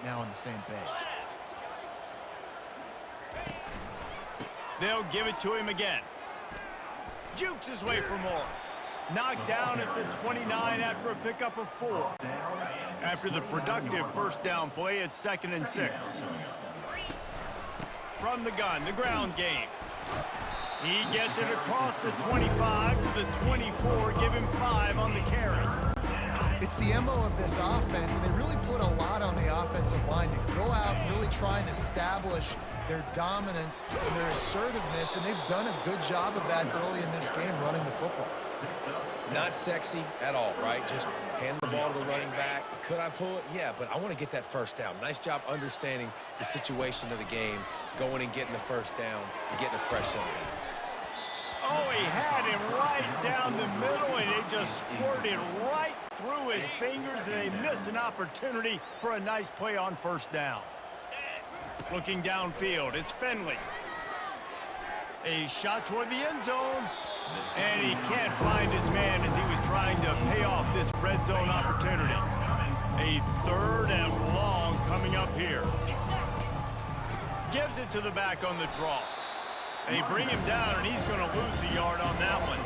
right now on the same page. They'll give it to him again. Jukes his way for more. Knocked down at the 29 after a pickup of 4. After the productive first down play, it's 2nd and 6. From the gun, the ground game. He gets it across the 25 to the 24, give him 5 on the carry. It's the MO of this offense, and they really put a lot on the offensive line to go out and really try and establish their dominance and their assertiveness, and they've done a good job of that early in this game running the football. Not sexy at all, right? Just hand the ball to the running back. Could I pull it? Yeah, but I want to get that first down. Nice job understanding the situation of the game, going and getting the first down and getting a fresh set of downs. Oh, he had him right down the middle, and it just squirted right through his fingers, and they miss an opportunity for a nice play on first down. Looking downfield, it's Finley. A shot toward the end zone, and he can't find his man as he was trying to pay off this red zone opportunity. A 3rd and long coming up here. Gives it to the back on the draw. They bring him down, and he's going to lose a yard on that one.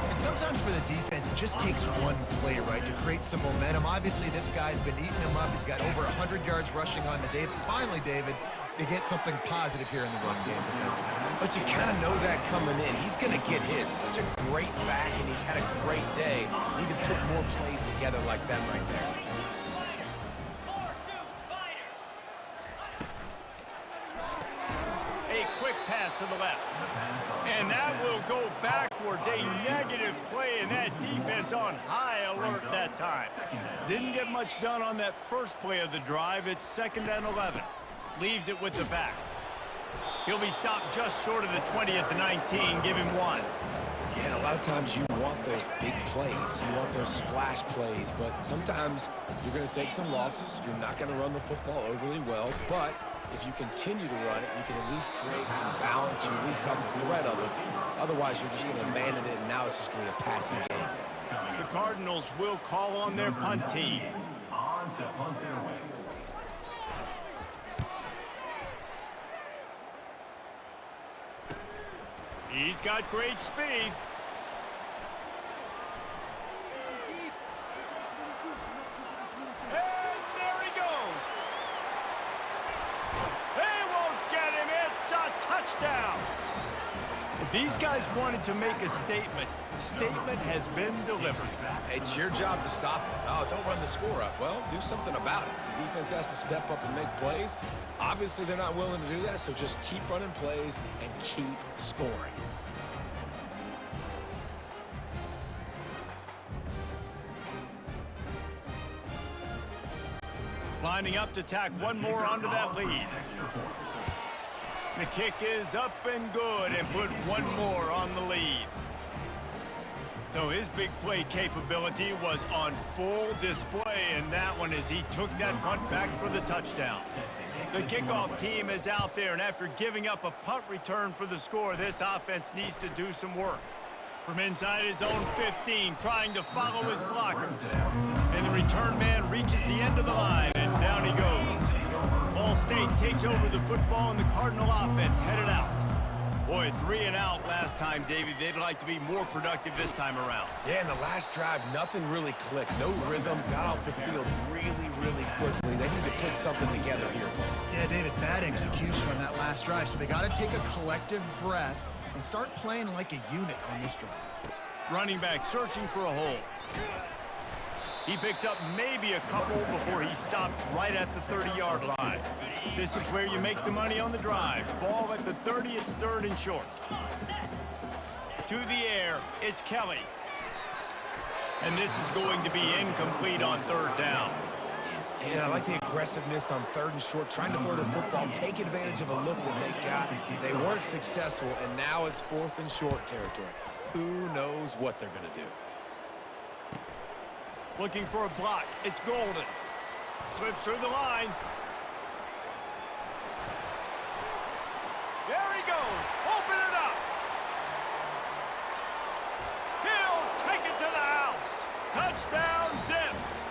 And sometimes for the defense, it just takes one play, right, to create some momentum. Obviously, this guy's been eating him up. He's got over 100 yards rushing on the day. But finally, David, they get something positive here in the run game defensively. But you kind of know that coming in. He's going to get his. Such a great back, and he's had a great day. Need to put more plays together like that right there. A quick pass to the left. And that will go backwards. A negative play, and that defense on high alert that time. Didn't get much done on that first play of the drive. It's 2nd and 11. Leaves it with the back. He'll be stopped just short of the 20 at the 19. Give him 1. And a lot of times you want those big plays. You want those splash plays. But sometimes you're going to take some losses. You're not going to run the football overly well. But if you continue to run it, you can at least create some balance. You at least have the threat of it. Otherwise, you're just going to abandon it, and now it's just going to be a passing game. The Cardinals will call on their punt team. On to punt it away. He's got great speed. And there he goes. They won't get him. It's a touchdown. If these guys wanted to make a statement, the statement has been delivered. It's your job to stop it. Oh, don't run the score up. Well, do something about it. The defense has to step up and make plays. Obviously, they're not willing to do that, so just keep running plays and keep scoring. Lining up to tack one more onto that lead. The kick is up and good, and put one more on the lead. So his big play capability was on full display in that one as he took that punt back for the touchdown. The kickoff team is out there, and after giving up a punt return for the score, this offense needs to do some work. From inside his own 15, trying to follow his blockers. And the return man reaches the end of the line, and down he goes. Ball State takes over the football, and the Cardinal offense headed out. Boy, 3 and out last time, Davey. They'd like to be more productive this time around. Yeah, in the last drive, nothing really clicked. No rhythm. Got off the field really, really quickly. They need to put something together here, Paul. Yeah, David, bad execution on that last drive. So they got to take a collective breath and start playing like a unit on this drive. Running back searching for a hole. He picks up maybe a couple before he stopped right at the 30-yard line. This is where you make the money on the drive. Ball at the 30, it's 3rd and short. To the air, it's Kelly. And this is going to be incomplete on 3rd down. And I like the aggressiveness on 3rd and short, trying to throw the football, take advantage of a look that they got. They weren't successful, and now it's 4th and short territory. Who knows what they're going to do? Looking for a block. It's Golden. Slips through the line. There he goes. Open it up. He'll take it to the house. Touchdown, Zips.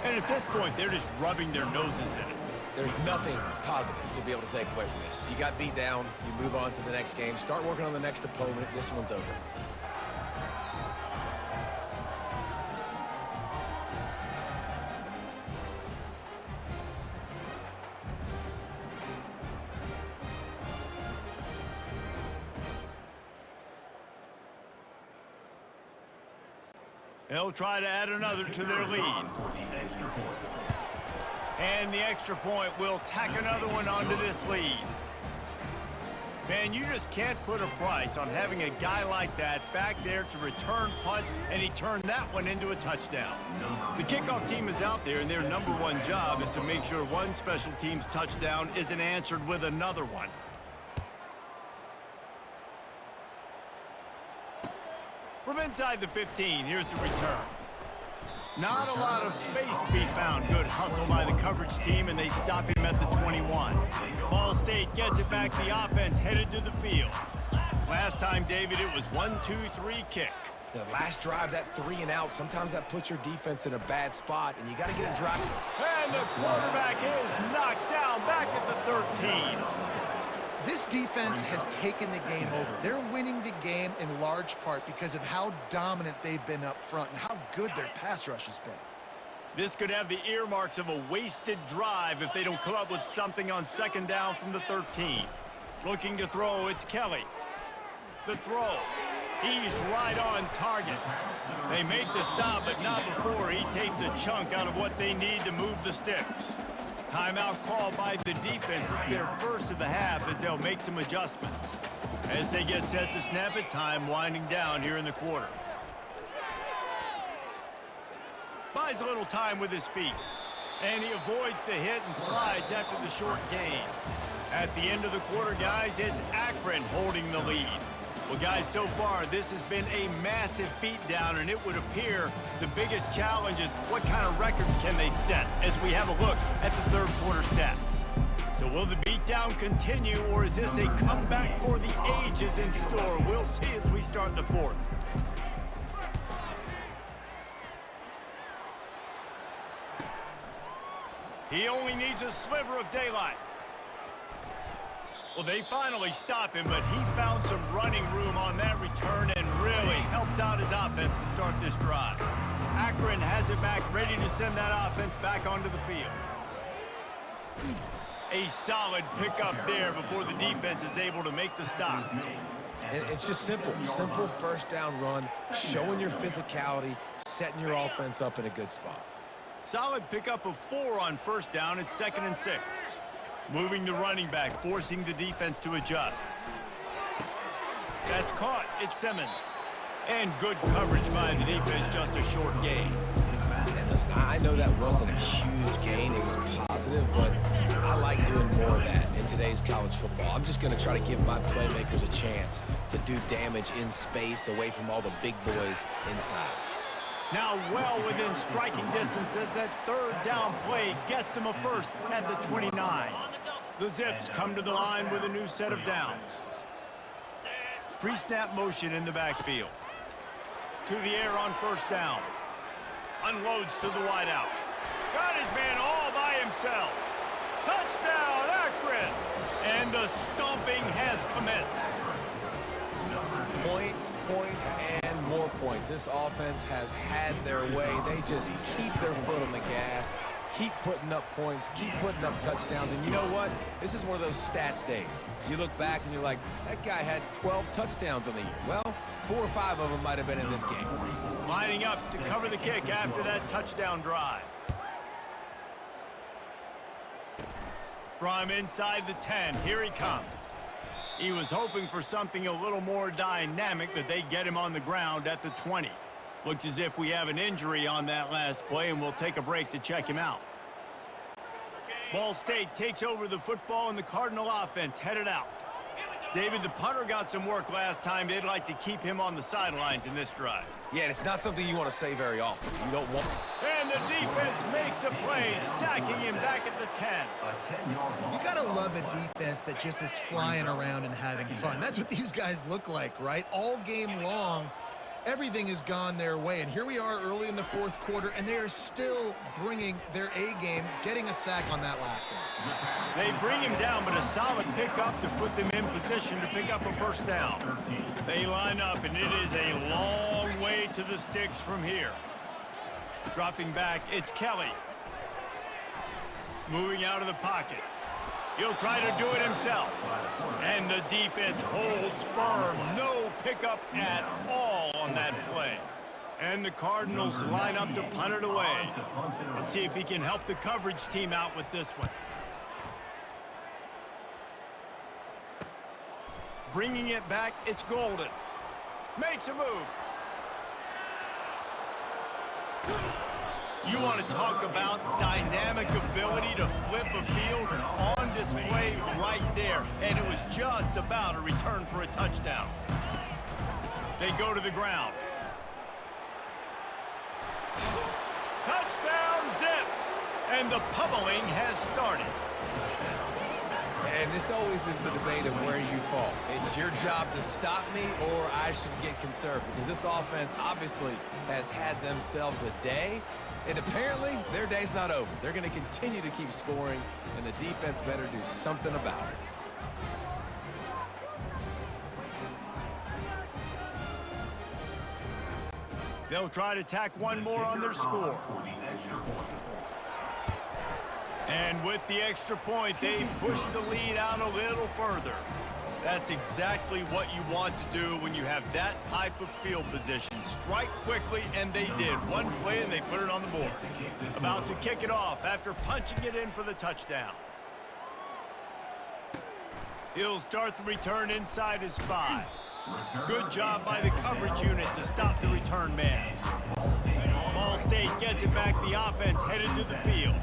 And at this point, they're just rubbing their noses in it. There's nothing positive to be able to take away from this. You got beat down, you move on to the next game, start working on the next opponent. This one's over. They'll try to add another to their lead. And the extra point will tack another one onto this lead. Man, you just can't put a price on having a guy like that back there to return punts, and he turned that one into a touchdown. The kickoff team is out there, and their #1 job is to make sure one special team's touchdown isn't answered with another one. From inside the 15, here's the return. Not a lot of space to be found. Good hustle by the coverage team, and they stop him at the 21. Ball State gets it back. The offense headed to the field. Last time, David, it was 1-2-3 kick. The last drive, that 3 and out, sometimes that puts your defense in a bad spot, and you got to get a drive. And the quarterback is knocked down back at the 13. This defense has taken the game over. They're winning the game in large part because of how dominant they've been up front and how good their pass rush has been. This could have the earmarks of a wasted drive if they don't come up with something on second down from the 13. Looking to throw, it's Kelly. The throw. He's right on target. They make the stop, but not before he takes a chunk out of what they need to move the sticks. Timeout called by the defense. It's their first of the half as they'll make some adjustments. As they get set to snap it, time winding down here in the quarter. Buys a little time with his feet. And he avoids the hit and slides after the short gain. At the end of the quarter, guys, it's Akron holding the lead. Well, guys, so far, this has been a massive beatdown, and it would appear the biggest challenge is what kind of records can they set as we have a look at the third quarter stats. So will the beatdown continue, or is this a comeback for the ages in store? We'll see as we start the fourth. He only needs a sliver of daylight. Well, they finally stop him, but he found some running room on that return and really helps out his offense to start this drive. Akron has it back, ready to send that offense back onto the field. A solid pickup there before the defense is able to make the stop. And it's just simple first down run, showing your physicality, setting your offense up in a good spot. Solid pickup of 4 on first down. It's 2nd and 6. Moving the running back, forcing the defense to adjust. That's caught. It's Simmons. And good coverage by the defense, just a short gain. And listen, I know that wasn't a huge gain. It was positive, but I like doing more of that in today's college football. I'm just going to try to give my playmakers a chance to do damage in space away from all the big boys inside. Now well within striking distance as that third down play gets them a first at the 29. The Zips come to the line with a new set of downs. Pre-snap motion in the backfield. To the air on first down. Unloads to the wideout. Got his man all by himself. Touchdown, Akron! And the stomping has commenced. Points, and more points. This offense has had their way. They just keep their foot on the gas, keep putting up points, keep putting up touchdowns. And you know what? This is one of those stats days. You look back and you're like, that guy had 12 touchdowns on the year. Well, 4 or 5 of them might have been in this game. Lining up to cover the kick after that touchdown drive. From inside the 10, here he comes. He was hoping for something a little more dynamic, but they get him on the ground at the 20. Looks as if we have an injury on that last play, and we'll take a break to check him out. Ball State takes over the football, and the Cardinal offense headed out. David, the punter got some work last time. They'd like to keep him on the sidelines in this drive. Yeah, and it's not something you want to say very often. You don't want... And the defense makes a play, sacking him back at the 10. You gotta love a defense that just is flying around and having fun. That's what these guys look like, right? All game long. everything has gone their way. And here we are early in the fourth quarter, and they are still bringing their A game, getting a sack on that last one. They bring him down, but a solid pickup to put them in position to pick up a first down. They line up, and it is a long way to the sticks from here. Dropping back, it's Kelly. Moving out of the pocket. He'll try to do it himself. And the defense holds firm. No pickup at all on that play. And the Cardinals line up to punt it away. Let's see if he can help the coverage team out with this one. Bringing it back, it's Golden. Makes a move. You want to talk about dynamic ability to flip a field on display right there. And it was just about a return for a touchdown. They go to the ground. Touchdown Zips! And the pummeling has started. And this always is the debate of where you fall. It's your job to stop me or I should get conservative. Because this offense obviously has had themselves a day. And apparently, their day's not over. They're going to continue to keep scoring, and the defense better do something about it. They'll try to tack one more on their score. And with the extra point, they push the lead out a little further. That's exactly what you want to do when you have that type of field position. Strike quickly, and they did. One play, and they put it on the board. About to kick it off after punching it in for the touchdown. He'll start the return inside his 5. Good job by the coverage unit to stop the return man. Ball State gets it back. The offense headed to the field.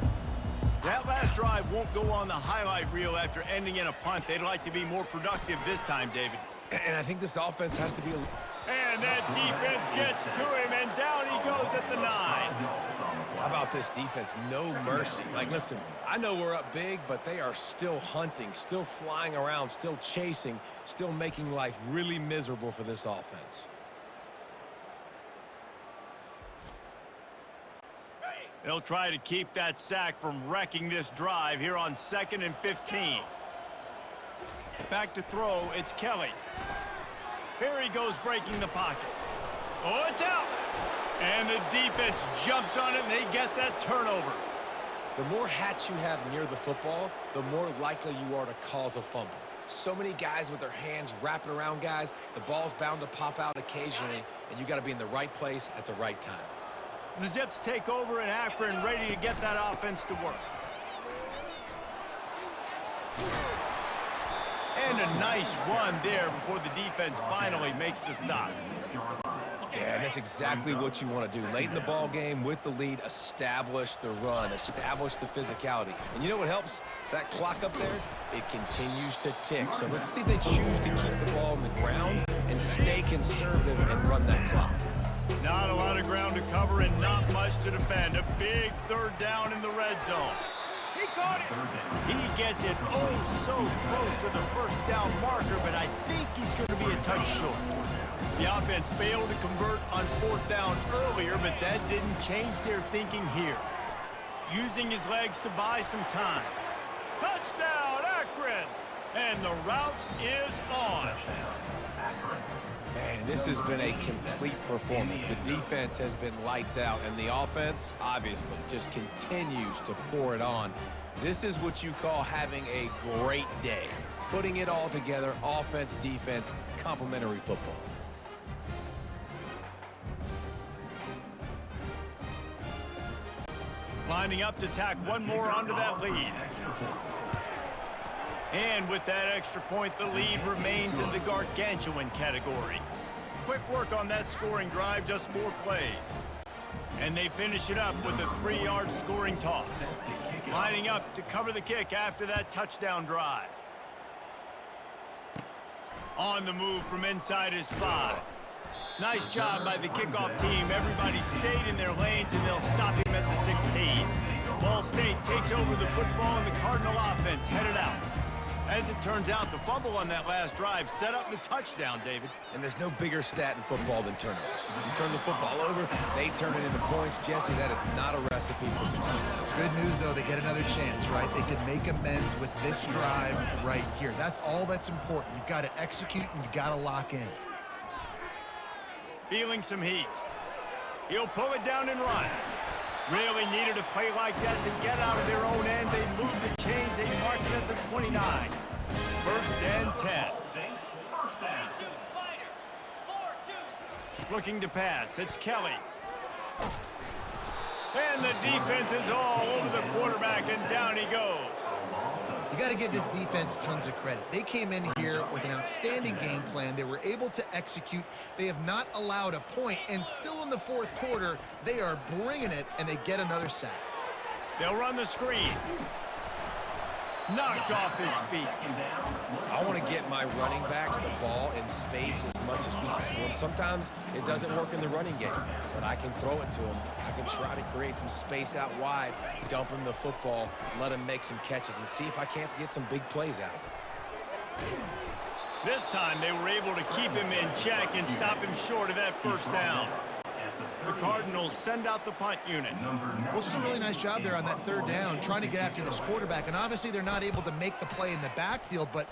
That last drive won't go on the highlight reel after ending in a punt. They'd like to be more productive this time, David. And I think this offense has to be... And that defense gets to him, and down he goes at the 9. How about this defense? No mercy. Like, listen, I know we're up big, but they are still hunting, still flying around, still chasing, still making life really miserable for this offense. They'll try to keep that sack from wrecking this drive here on 2nd and 15. Back to throw, it's Kelly. Here he goes breaking the pocket. Oh, it's out! And the defense jumps on it, and they get that turnover. The more hats you have near the football, the more likely you are to cause a fumble. So many guys with their hands wrapping around guys, the ball's bound to pop out occasionally, and you got to be in the right place at the right time. The Zips take over in Akron, ready to get that offense to work. And a nice run there before the defense finally makes the stop. Yeah, and that's exactly what you want to do. Late in the ball game with the lead, establish the run, establish the physicality. And you know what helps that clock up there? It continues to tick. So let's see if they choose to keep the ball on the ground and stay conservative and run that clock. Not a lot of ground to cover and not much to defend. A big 3rd down in the red zone. He caught it. He gets it so close to the 1st down marker, but I think he's going to be a touch short. The offense failed to convert on 4th down earlier, but that didn't change their thinking here. Using his legs to buy some time. Touchdown, Akron! And the route is on. Man, this has been a complete performance. The defense has been lights out, and the offense, obviously, just continues to pour it on. This is what you call having a great day. Putting it all together, offense, defense, complementary football. Lining up to tack one more onto that lead. And with that extra point, the lead remains in the gargantuan category. Quick work on that scoring drive, just 4 plays. And they finish it up with a 3-yard scoring toss. Lining up to cover the kick after that touchdown drive. On the move from inside his 5. Nice job by the kickoff team. Everybody stayed in their lanes, and they'll stop him at the 16. Ball State takes over the football, and the Cardinal offense headed out. As it turns out, the fumble on that last drive set up the touchdown, David. And there's no bigger stat in football than turnovers. You turn the football over, they turn it into points. Jesse, that is not a recipe for success. Good news, though, they get another chance, right? They can make amends with this drive right here. That's all that's important. You've got to execute and you've got to lock in. Feeling some heat. He'll pull it down and run. Really needed a play like that to get out of their own end. They move the chains. They mark it at the 29. First and 10. Looking to pass. It's Kelly. And the defense is all over the quarterback, and down he goes. You got to give this defense tons of credit. They came in here with an outstanding game plan. They were able to execute. They have not allowed a point, and still in the fourth quarter, they are bringing it, and they get another sack. They'll run the screen. Knocked off his feet. I want to get my running backs the ball in space as much as possible. And sometimes it doesn't work in the running game, but I can throw it to them. I can try to create some space out wide, dump him the football, let him make some catches, and see if I can't get some big plays out of it. This time they were able to keep him in check and stop him short of that first down. The Cardinals send out the punt unit. Well, it's just a really nice job there on that third down, trying to get after this quarterback. And obviously they're not able to make the play in the backfield, but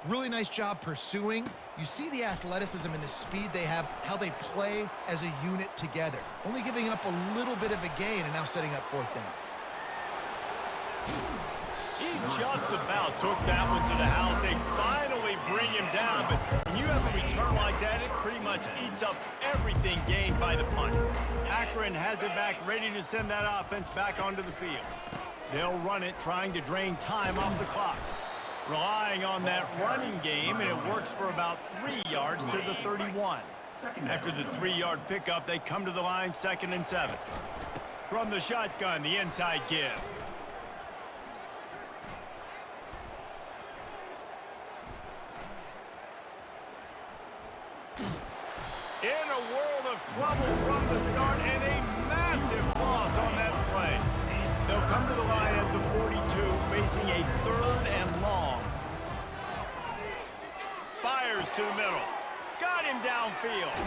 really nice job pursuing. You see the athleticism and the speed they have, how they play as a unit together. Only giving up a little bit of a gain and now setting up fourth down. He just about took that one to the house. They finally bring him down, but when you have a return like that, it pretty much eats up everything gained by the punt. Akron has it back, ready to send that offense back onto the field. They'll run it, trying to drain time off the clock. Relying on that running game, and it works for about 3 yards to the 31. After the 3-yard pickup, they come to the line, 2nd and 7. From the shotgun, the inside give. In a world of trouble from the start, and a massive loss on that play. They'll come to the line at the 42, facing a 3rd and long. Fires to the middle. Got him downfield.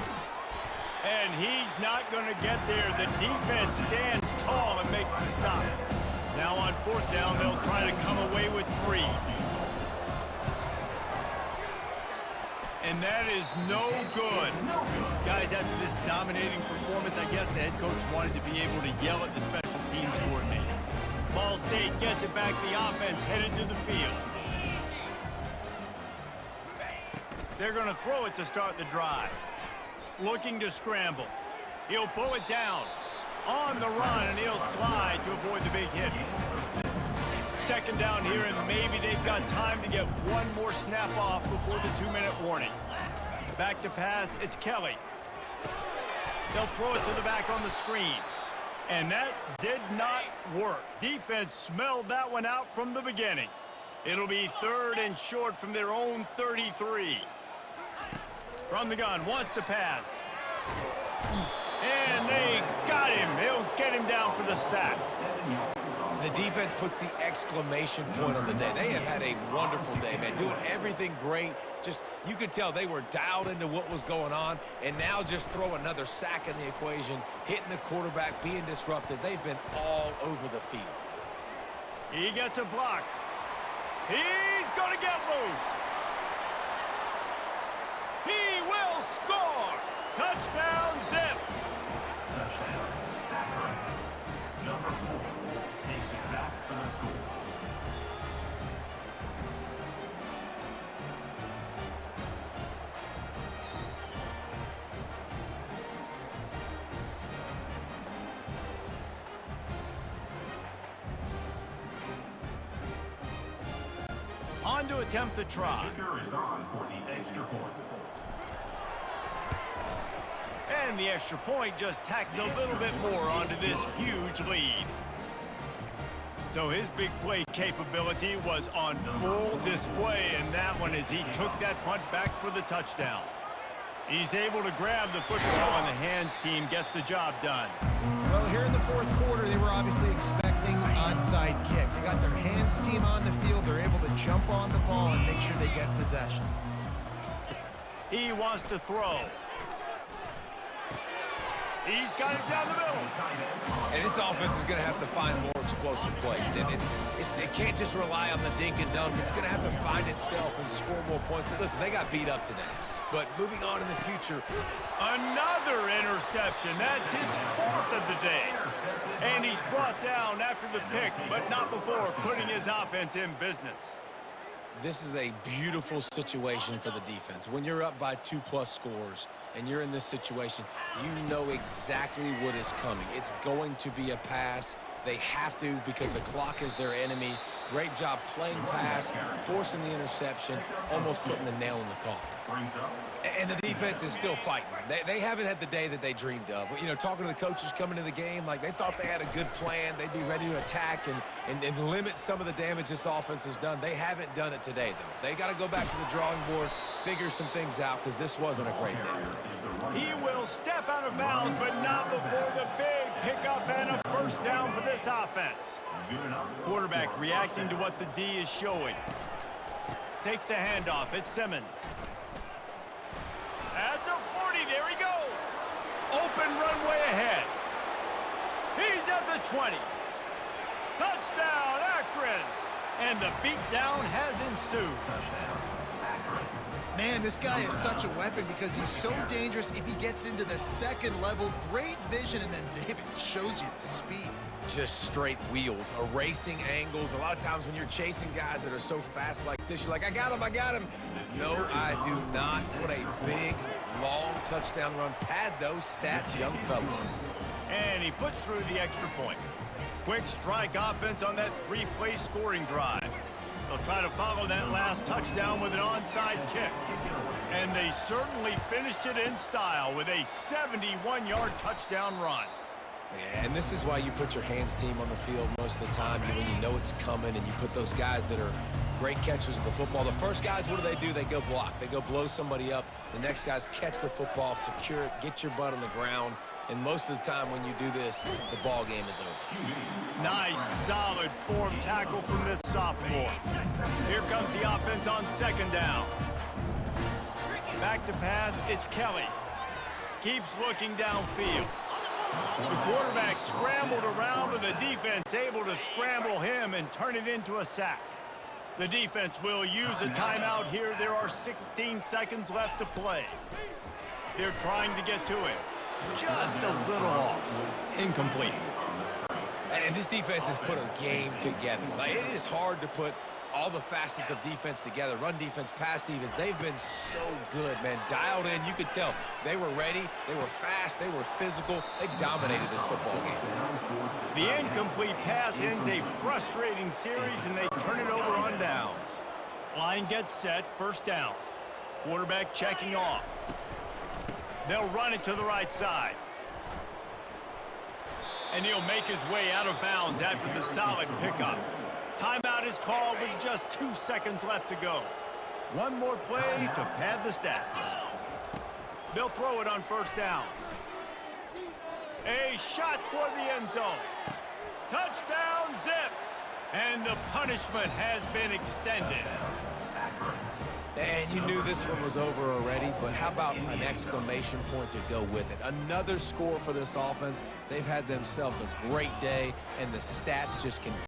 And he's not going to get there. The defense stands tall and makes the stop. Now on 4th down, they'll try to come away with 3. And that is no good. Guys, after this dominating performance, I guess the head coach wanted to be able to yell at the special teams coordinator. Ball State gets it back. The offense headed to the field. They're going to throw it to start the drive. Looking to scramble. He'll pull it down. On the run, and he'll slide to avoid the big hit. 2nd down here, and maybe they've got time to get one more snap off before the 2-minute warning. Back to pass, it's Kelly. They'll throw it to the back on the screen. And that did not work. Defense smelled that one out from the beginning. It'll be 3rd and short from their own 33. From the gun, wants to pass. And they got him. They'll get him down for the sack. The defense puts the exclamation point on the day. They have had a wonderful day, man, doing everything great. Just, you could tell they were dialed into what was going on, and now just throw another sack in the equation, hitting the quarterback, being disrupted. They've been all over the field. He gets a block. He's going to get loose. He will score. Touchdown, Zips. Touchdown, Akron. Number 4 takes it back for the score. On to attempt the try. Kicker is on for the extra point. And the extra point just tacks a little bit more onto this huge lead. So his big play capability was on full display in that one as he took that punt back for the touchdown. He's able to grab the football, and the hands team gets the job done. Well, here in the fourth quarter, they were obviously expecting a onside kick. They got their hands team on the field. They're able to jump on the ball and make sure they get possession. He wants to throw. He's got it down the middle. And this offense is going to have to find more explosive plays. And it can't just rely on the dink and dunk. It's going to have to find itself and score more points. And listen, they got beat up today. But moving on in the future. Another interception. That's his 4th of the day. And he's brought down after the pick, but not before putting his offense in business. This is a beautiful situation for the defense. When you're up by 2+ scores and you're in this situation, you know exactly what is coming. It's going to be a pass. They have to because the clock is their enemy. Great job playing pass, forcing the interception, almost putting the nail in the coffin. And the defense is still fighting. They haven't had the day that they dreamed of. You know, talking to the coaches coming into the game, like they thought they had a good plan. They'd be ready to attack and limit some of the damage this offense has done. They haven't done it today, though. They got to go back to the drawing board, figure some things out, because this wasn't a great day. He will step out of bounds, but not before the big pickup and a first down for this offense. Quarterback reacting to what the D is showing. Takes the handoff. It's Simmons. At the 40, there he goes. Open runway ahead. He's at the 20. Touchdown, Akron. And the beatdown has ensued. Man, this guy is such a weapon because he's so dangerous if he gets into the second level. Great vision, and then David shows you the speed. Just straight wheels, erasing angles. A lot of times when you're chasing guys that are so fast like this, you're like, I got him. No, I do not. What a big, long touchdown run. Pad those stats, young fella. And he puts through the extra point. Quick strike offense on that 3-play scoring drive. They'll try to follow that last touchdown with an onside kick. And they certainly finished it in style with a 71-yard touchdown run. Yeah, and this is why you put your hands team on the field most of the time when you know it's coming, and you put those guys that are great catchers of the football. The first guys, what do? They go block. They go blow somebody up. The next guys catch the football, secure it, get your butt on the ground. And most of the time when you do this, the ball game is over. Nice, solid form tackle from this sophomore. Here comes the offense on second down. Back to pass, it's Kelly. Keeps looking downfield. The quarterback scrambled around, but the defense able to scramble him and turn it into a sack. The defense will use a timeout here. There are 16 seconds left to play. They're trying to get to it. Just a little off. Incomplete. And this defense has put a game together. Like, it is hard to put all the facets of defense together. Run defense, pass defense. They've been so good, man. Dialed in. You could tell they were ready. They were fast. They were physical. They dominated this football game. The incomplete pass ends a frustrating series, and they turn it over on downs. Line gets set. First down. Quarterback checking off. They'll run it to the right side. And he'll make his way out of bounds after the solid pickup. Timeout is called with just 2 seconds left to go. One more play to pad the stats. They'll throw it on first down. A shot toward the end zone. Touchdown, Zips. And the punishment has been extended. And you knew this one was over already, but how about an exclamation point to go with it? Another score for this offense. They've had themselves a great day, and the stats just continue.